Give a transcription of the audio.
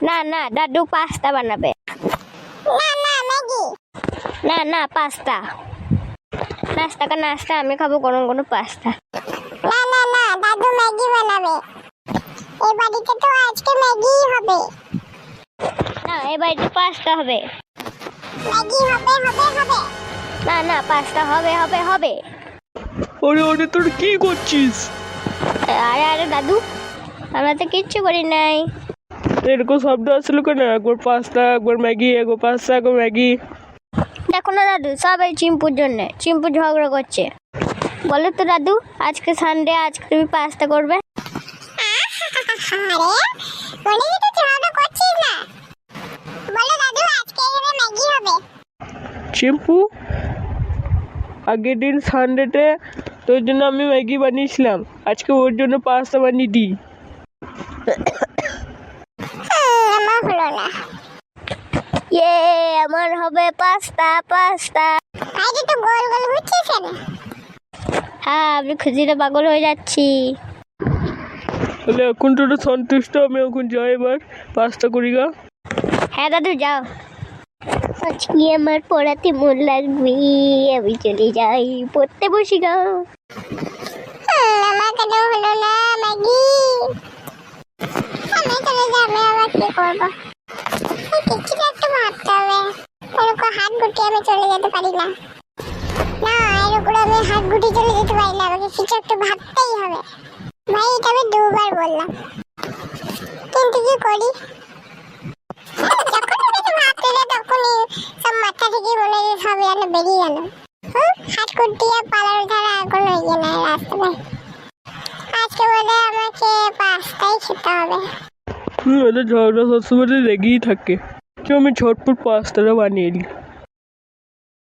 না না, দাদু পাস্তা বানাবে। না না ম্যাগি। না না, পাস্তা। নাস্তা কা নাস্তা, আমি খাবো গরম গরম পাস্তা। না না না, দাদু ম্যাগি বানাবে। এই বাড়িতে তো আজকে ম্যাগি হবে। না, এই বাড়িতে পাস্তা হবে। ম্যাগি হবে হবে হবে। না না, পাস্তা হবে হবে হবে। আরে আরে তোর কি করছিস? আরে আরে দাদু, আমরা তো কিচ্ছু করি নাই। এরকম শব্দ আসলো কেন? একবার পাস্তা, একবার ম্যাগি, একবার পাস্তা, একবার ম্যাগি। দেখো না দাদু, সব এই চিম্পুর জন্য। চিম্পু ঝগড়া করছে। বলো তো দাদু, আজকে সানডে, আজকে তুমি পাস্তা করবে? আরে বলে যে তুই ঝগড়া করছিস না। বলো দাদু আজকে এখানে ম্যাগি হবে। চিম্পু, আগের দিন সানডেতে তোর জন্য আমি ম্যাগি বানিয়েছিলাম, আজকে ওর জন্য পাস্তা বানিয়ে দিই। আমার হলো না। ইয়ে, আমার হবে পাস্তা পাস্তা। ভাই তুই তো গোল গোল ঘুরছিস কেন? হ্যাঁ, আমি খুশিতে পাগল হয়ে যাচ্ছি। তাহলে এখন তোর সন্তুষ্ট, আমি এখন যাই এবার পাস্তা করি গা। হ্যাঁ দাদু, যাও। আজকে আমার পড়াতে মন লাগবে, আমি চলে যাই, পড়তে বসি গা। আমার কেন হলো না ম্যাগি? আমি চলে যাবে, আবার কি করবো? কিছু একটা ভাবতে হবে। এরকম হাত গুটিয়ে আমি চলে যেতে পারি না। না, এরকম আমি হাত গুটিয়ে চলে যেতে পারি না। আমাকে কিছু একটা ভাবতেই হবে। ভাই এটা আমি দুবার বললাম, কিন্তু কি করি? যখন কিছু ভাবতে না তখনই সব মাথা থেকে মনে হয় সব যেন বেরিয়ে গেল। হাত গুটিয়ে পালানো ছাড়া এখন হয়ে না রাস্তায়। আজকে বলে আমাকে পাস্তাই খেতে হবে। এদের ঝগড়া সবসময় লেগেই থাকে। আমি ঝটপট পাস্তাটা বানিয়ে নিই।